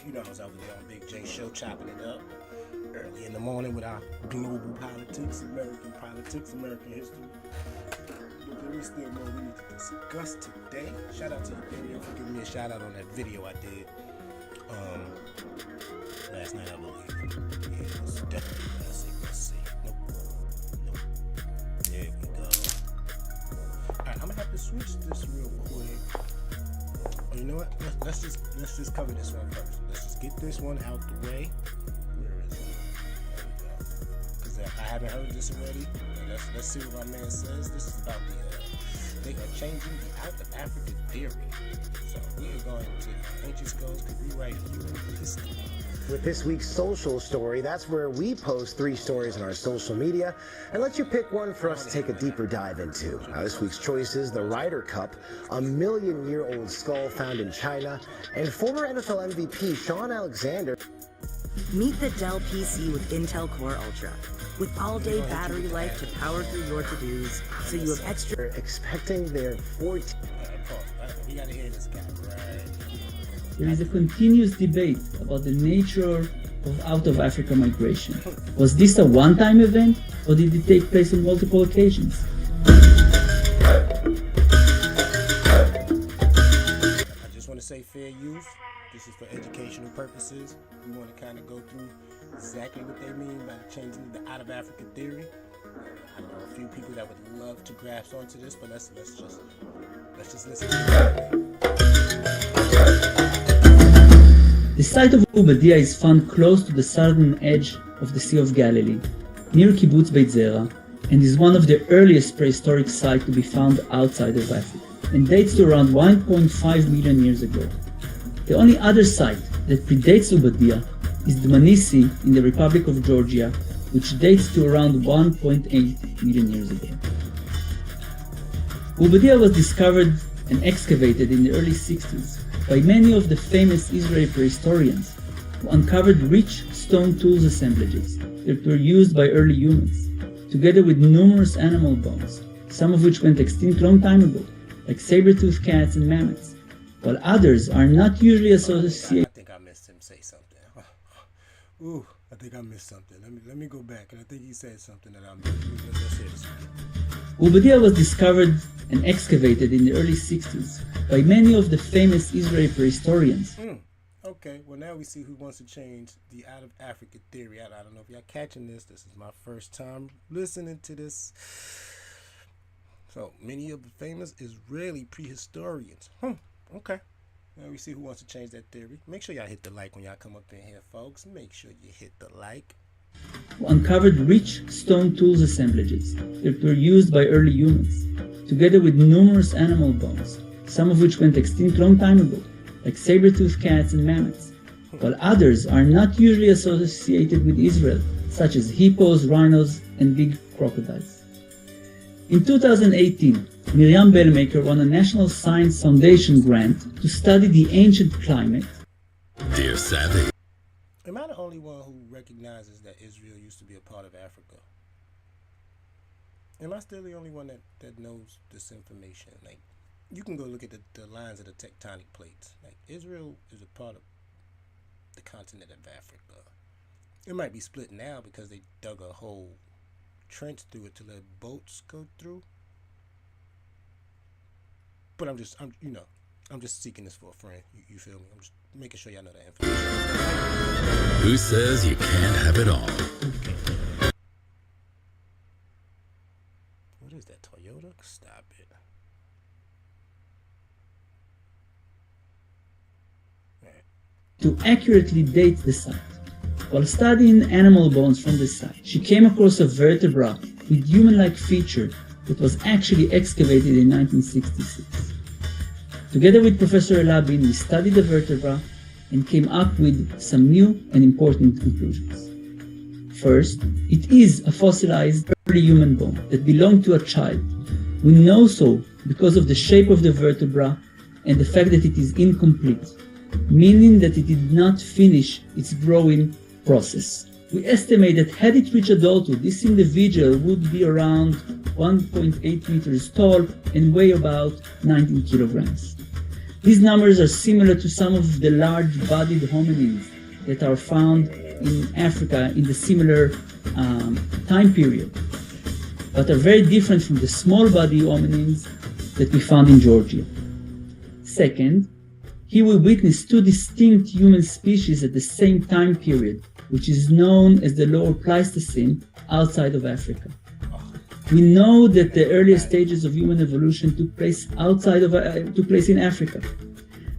You know, I was over there on Big J Show chopping it up early in the morning with our global politics, American history. But there is still more we need to discuss today. Shout out to Ethereum for giving me a shout out on that video I did last night, I believe. Yeah, it was definitely let's see. Nope. There we go. Alright, I'm gonna have to switch this real quick. Oh, you know what? Let's just cover this one first. Let's just get this one out the way. Where is it? There we go. Because I haven't heard this already. Let's see what my man says. This is about they are changing the out of Africa theory. So we are going to ancient scholars could rewrite human history. With this week's social story, that's where we post 3 stories on our social media and let you pick one for us to take a deeper dive into. Now, this week's choice is the Ryder Cup, a million-year-old skull found in China, and former NFL MVP Sean Alexander. Meet the Dell PC with Intel Core Ultra. With all-day battery life to power through your to-dos, so you have extra... Expecting their 14... We gotta hear this guy, right? There is a continuous debate about the nature of out-of-Africa migration. Was this a one-time event, or did it take place on multiple occasions? I just want to say fair use. This is for educational purposes. We want to kind of go through exactly what they mean by changing the out-of-Africa theory. I know a few people that would love to grasp onto this, but let's just listen to it. The site of Vdubboogie is found close to the southern edge of the Sea of Galilee, near Kibbutz Beit Zera, and is one of the earliest prehistoric sites to be found outside of Africa, and dates to around 1.5 million years ago. The only other site that predates Vdubboogie is Dmanisi in the Republic of Georgia, which dates to around 1.8 million years ago. Vdubboogie was discovered and excavated in the early 60s by many of the famous Israeli prehistorians who uncovered rich stone tools assemblages that were used by early humans, together with numerous animal bones, some of which went extinct long time ago, like saber-toothed cats and mammoths, while others are not usually associated. I think I missed him say something. Ooh, I think I missed something. Let me go back, and I think he said something that I missed. Let's hear this. Vdubboogie was discovered and excavated in the early 60s by many of the famous Israeli prehistorians. Okay, well now we see who wants to change the out of Africa theory. I don't know if y'all catching this. This is my first time listening to this. So many of the famous Israeli prehistorians. Okay. Now we see who wants to change that theory. Make sure y'all hit the like when y'all come up in here, folks. Make sure you hit the like. Who uncovered rich stone tools assemblages that were used by early humans, together with numerous animal bones, some of which went extinct long time ago, like saber-toothed cats and mammoths, while others are not usually associated with Israel, such as hippos, rhinos, and big crocodiles. In 2018, Miriam Bellmaker won a National Science Foundation grant to study the ancient climate. Dear Savvy. Am I the only one who recognizes that Israel used to be a part of Africa? Am I still the only one that knows this information? Like, you can go look at the lines of the tectonic plates. Like, Israel is a part of the continent of Africa. It might be split now because they dug a whole trench through it to let boats go through. But I'm just seeking this for a friend. You feel me? I'm just making sure y'all know that information. Who says you can't have it all? What is that, Toyota? Stop it. To accurately date the site. While studying animal bones from the site, she came across a vertebra with human-like feature that was actually excavated in 1966. Together with Professor Elabin, we studied the vertebra and came up with some new and important conclusions. First, it is a fossilized early human bone that belonged to a child. We know so because of the shape of the vertebra and the fact that it is incomplete, meaning that it did not finish its growing process. We estimate that had it reached adulthood, this individual would be around 1.8 meters tall and weigh about 19 kilograms. These numbers are similar to some of the large-bodied hominins that are found in Africa in the similar time period, but are very different from the small-bodied hominins that we found in Georgia. Second, here we witnessed two distinct human species at the same time period, which is known as the Lower Pleistocene outside of Africa. We know that the earlier stages of human evolution took place in Africa,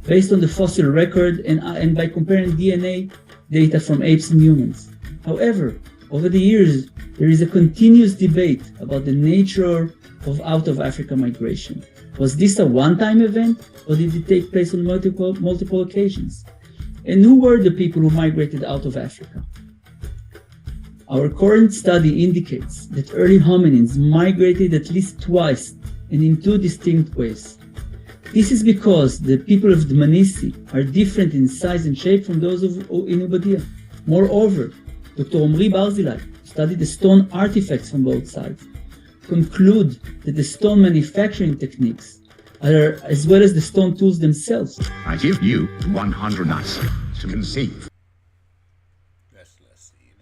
based on the fossil record and by comparing DNA data from apes and humans. However, over the years, there is a continuous debate about the nature of out-of-Africa migration. Was this a one-time event, or did it take place on multiple occasions? And who were the people who migrated out of Africa? Our current study indicates that early hominins migrated at least twice and in two distinct ways. This is because the people of Dmanisi are different in size and shape from those in Ubadia. Moreover, Dr. Omri Barzilai, who studied the stone artifacts from both sides, conclude that the stone manufacturing techniques are, as well as the stone tools themselves, I give you 100 nights to conceive. Let's see.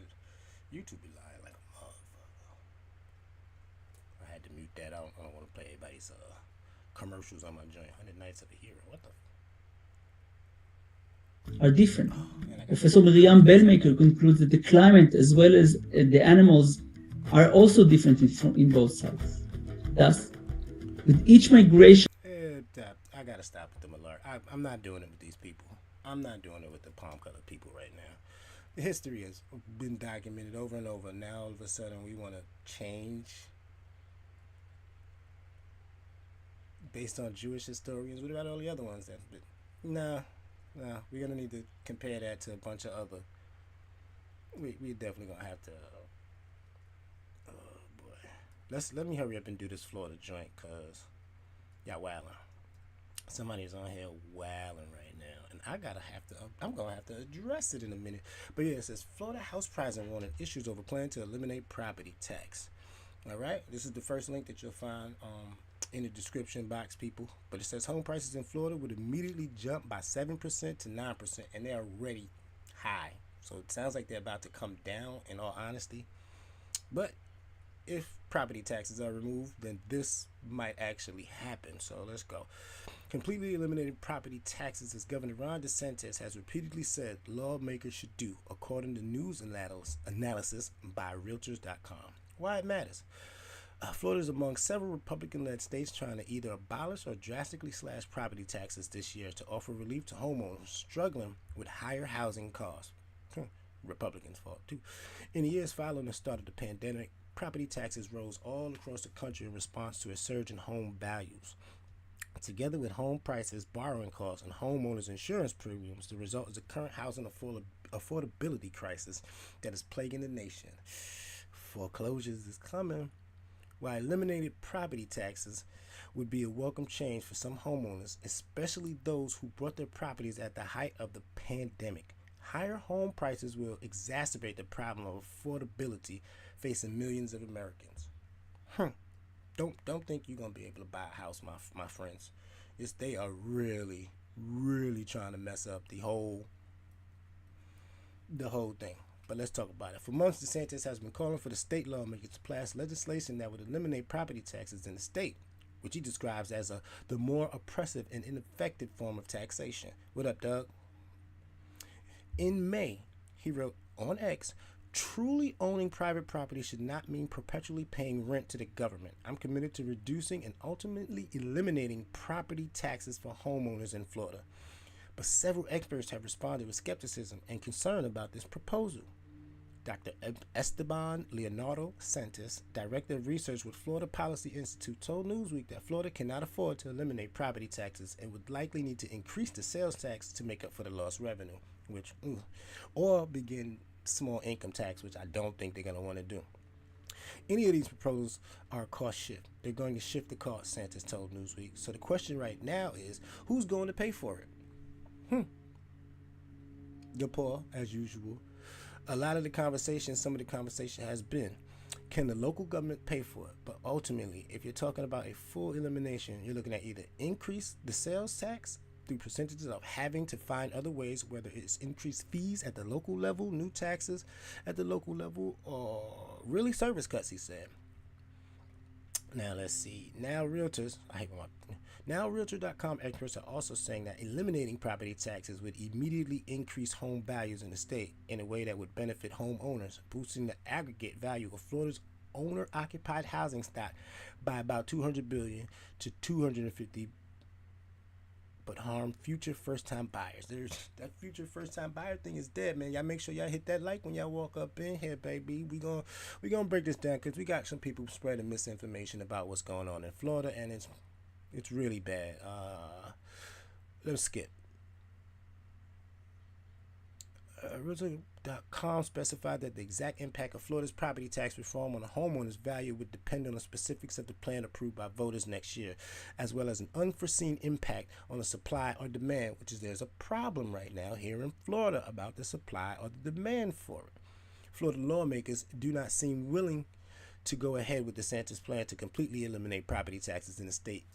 YouTube be lying like a motherfucker. I had to mute that out. I don't want to play everybody's commercials on my joint. 100 Nights of a Hero. What the? Are different. Professor Miriam Bellmaker concludes that the climate as well as the animals are also different in both sides. Thus, with each migration, I gotta stop with the alert. I'm not doing it with these people. I'm not doing it with the palm-colored people right now. The history has been documented over and over. Now all of a sudden we want to change based on Jewish historians. What about all the other ones that? Nah, we're gonna need to compare that to a bunch of other. We definitely gonna have to. Oh boy, let me hurry up and do this Florida joint, cause y'all wildin'. Somebody's on here wilding right now, and I'm gonna have to address it in a minute. But yeah, it says Florida House President wanted issues over plan to eliminate property tax. All right, this is the first link that you'll find in the description box, people. But it says home prices in Florida would immediately jump by 7% to 9%, and they're already high. So it sounds like they're about to come down, in all honesty. But if property taxes are removed, then this might actually happen. So let's go. Completely eliminating property taxes, as Governor Ron DeSantis has repeatedly said lawmakers should do, according to news analysis by Realtors.com. Why it matters. Florida is among several Republican-led states trying to either abolish or drastically slash property taxes this year to offer relief to homeowners struggling with higher housing costs. Republicans' fault, too. In the years following the start of the pandemic, property taxes rose all across the country in response to a surge in home values. Together with home prices, borrowing costs, and homeowners' insurance premiums, the result is a current housing affordability crisis that is plaguing the nation. Foreclosures is coming. While eliminating property taxes would be a welcome change for some homeowners, especially those who bought their properties at the height of the pandemic, higher home prices will exacerbate the problem of affordability facing millions of Americans. Don't think you're gonna be able to buy a house, my friends. They are really, really trying to mess up the whole thing. But let's talk about it. For months, DeSantis has been calling for the state lawmakers to pass legislation that would eliminate property taxes in the state, which he describes as the more oppressive and ineffective form of taxation. What up, Doug? In May, he wrote on X, truly owning private property should not mean perpetually paying rent to the government. I'm committed to reducing and ultimately eliminating property taxes for homeowners in Florida. But several experts have responded with skepticism and concern about this proposal. Dr. Esteban Leonardo Santos, Director of Research with Florida Policy Institute, told Newsweek that Florida cannot afford to eliminate property taxes and would likely need to increase the sales tax to make up for the lost revenue, or begin small income tax, which I don't think they're going to want to do. Any of these proposals are a cost shift. They're going to shift the cost, Santos told Newsweek. So the question right now is, who's going to pay for it? The poor, as usual. Some of the conversation has been, can the local government pay for it? But ultimately, if you're talking about a full elimination, you're looking at either increase the sales tax through percentages of having to find other ways, whether it's increased fees at the local level, new taxes at the local level, or really service cuts, he said. Now let's see. Now Realtor.com experts are also saying that eliminating property taxes would immediately increase home values in the state in a way that would benefit homeowners, boosting the aggregate value of Florida's owner-occupied housing stock by about $200 billion to $250, but harm future first-time buyers. That future first-time buyer thing is dead, man. Y'all make sure y'all hit that like when y'all walk up in here, baby. We gonna break this down because we got some people spreading misinformation about what's going on in Florida, and it's really bad. Let's skip. Realtor.com specified that the exact impact of Florida's property tax reform on a homeowner's value would depend on the specifics of the plan approved by voters next year, as well as an unforeseen impact on the supply or demand, there's a problem right now here in Florida about the supply or the demand for it. Florida lawmakers do not seem willing to go ahead with DeSantis' plan to completely eliminate property taxes in the state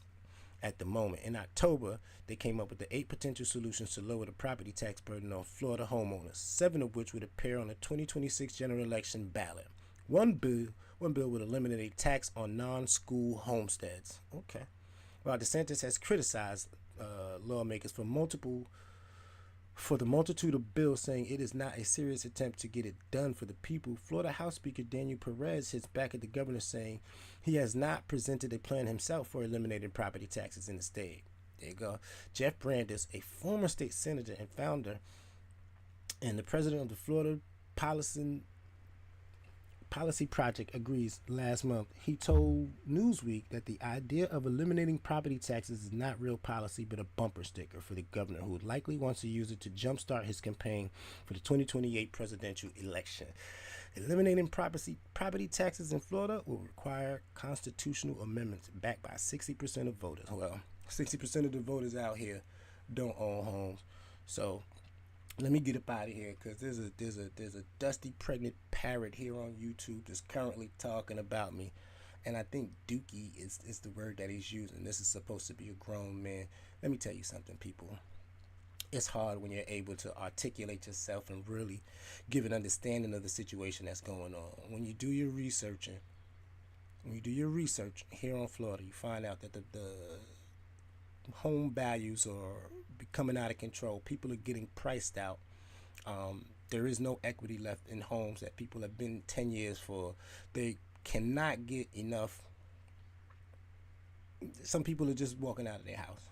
at the moment. In October, they came up with the 8 potential solutions to lower the property tax burden on Florida homeowners, 7 of which would appear on the 2026 general election ballot. One bill would eliminate a tax on non-school homesteads. Okay. While DeSantis has criticized lawmakers for the multitude of bills, saying it is not a serious attempt to get it done for the people, Florida House Speaker Daniel Perez hits back at the governor, saying he has not presented a plan himself for eliminating property taxes in the state. There you go. Jeff Brandes, a former state senator and founder and the president of the Florida Policy Project, agrees last month. He told Newsweek that the idea of eliminating property taxes is not real policy, but a bumper sticker for the governor, who would likely wants to use it to jumpstart his campaign for the 2028 presidential election. Eliminating property taxes in Florida will require constitutional amendments backed by 60% of voters. Well, 60% of the voters out here don't own homes. So let me get up out of here, because there's a dusty pregnant parrot here on YouTube that's currently talking about me, and I think dookie is the word that he's using. This is supposed to be a grown man. Let me tell you something, people. It's hard when you're able to articulate yourself and really give an understanding of the situation that's going on. When you do your research here on Florida, you find out that the home values are becoming out of control. People are getting priced out. There is no equity left in homes that people have been 10 years for. They cannot get enough. Some people are just walking out of their house.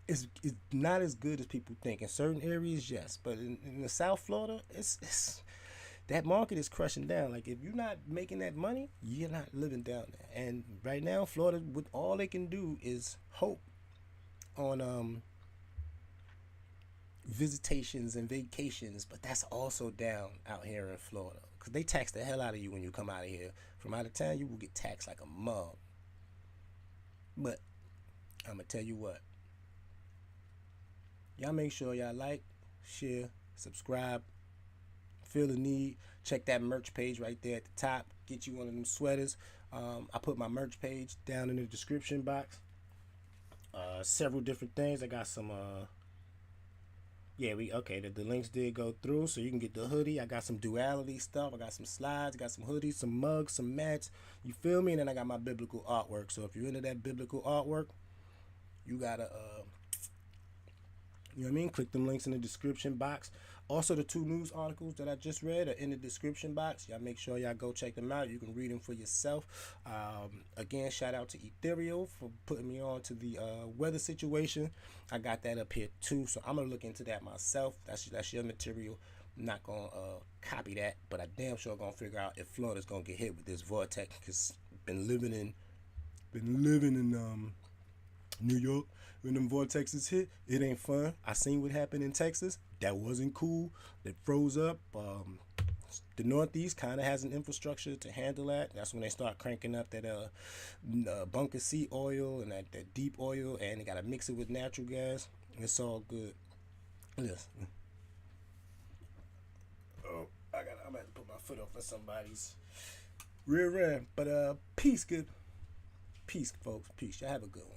It's not as good as people think. In certain areas, yes, but in the South Florida, that market is crushing down. Like, if you're not making that money, you're not living down there. And right now, Florida, with all they can do is hope on visitations and vacations, but that's also down out here in Florida, because they tax the hell out of you when you come out of here. From out of town, you will get taxed like a mug. But I'm gonna tell you what, y'all make sure y'all like, share, subscribe. Feel the need, check that merch page right there at the top. Get you one of them sweaters. I put my merch page down in the description box. Several different things. I got some the links did go through, so you can get the hoodie. I got some duality stuff. I got some slides, got some hoodies, some mugs, some mats. You feel me? And then I got my biblical artwork. So if you're into that biblical artwork, you gotta you know what I mean? Click them links in the description box. Also, the 2 news articles that I just read are in the description box. Y'all make sure y'all go check them out. You can read them for yourself. Again, shout out to Ethereal for putting me on to the weather situation. I got that up here too, so I'm gonna look into that myself. That's your material. I'm not gonna copy that, but I damn sure gonna figure out if Florida's gonna get hit with this vortex, because been living in New York. When them vortexes hit, it ain't fun. I seen what happened in Texas. That wasn't cool. It froze up. The Northeast kind of has an infrastructure to handle that. That's when they start cranking up that bunker seat oil and that deep oil, and they gotta mix it with natural gas. It's all good. Listen. Oh, I'm gonna have to put my foot up for somebody's rear end. But peace, folks. Peace. Y'all have a good one.